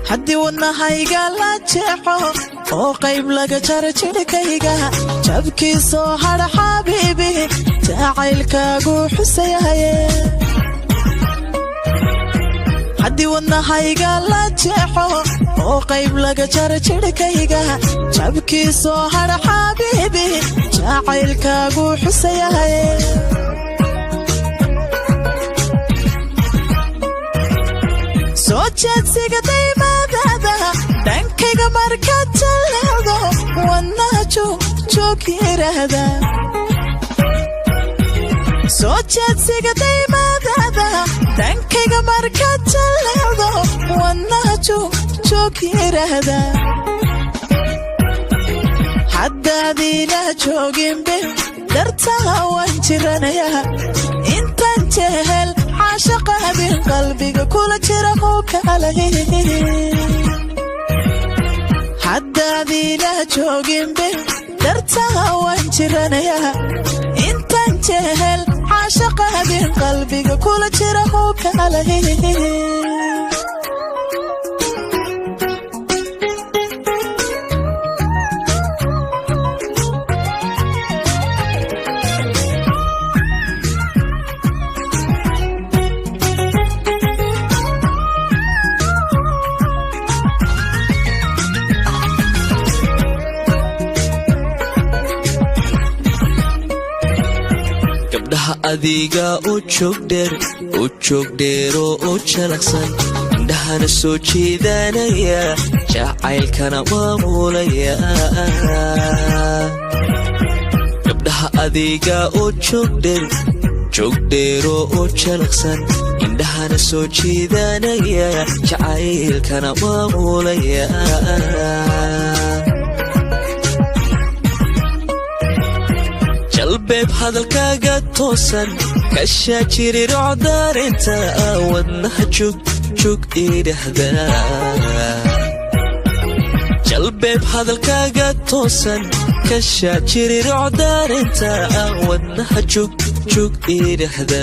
haddii wadnahayga la jeexo oo qayb laga jaro jidhkayga jabkiisoo hadha xabiibi jacaylkaagu xusayahaye haddii wadnahayga la jeexo oo qayb laga jaro jidhkayga jabkiisoo hadha xabiibi jacaylkaagu xusayahaye soo jeedsiga daymaadada dhankayga markaad jaleecdo wadnaha joog yiraahda soo jeedsiga daymaadada dhankayga markaad jaleecdo wadnaha joog yiraahda haddaadiina jooginbe dartaa waan jiranayaa intaan jehel caashaqaabin qalbiga kula jira oo kale haddaadiina jooginbe dartaa waan jiranayaa intaan jehel caashaqaabin qalbiga kula jira oo kale adiga u joog dheero oo jalaqsan indhahana soo jeedanaya jacaylkana maamulaya gabdhaha adiga u joog dheero oo jalaqsan indhahana soo jeedanaya jacaylkana maamulaya jalbeeb hadalkaaga toosan kashaa jirirocdarinta wadnaha joog idhahda jalbeeb hadalkaaga toosan kashaa jirirocdarinta wadnaha joog idhahda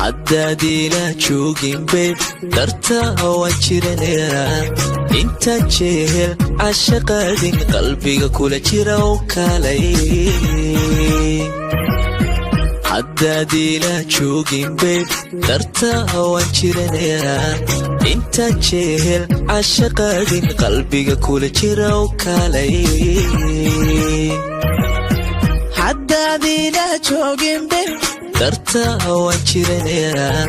haddaadiina jooginbeeb dartaa waan jiranayaa intaan jehel caashaqaadin qalbiga kula jira oo kalay haddaadiina jooginbeeb dartaa waan jiranayaa intaan jehel caashaqaadin qalbiga kula jira oo kalay haddaadiina jooginbe dartaa waan jiranayaa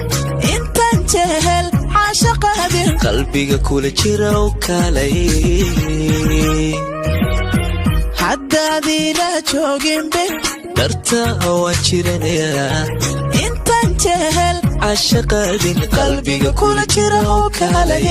intaan jehel caashaqaabin qalbiga kula jira oo kalay haddaadiina jooginbe dartaa waan jiranayaa intaan jehel caashaqaadin qalbiga kula jira oo kalay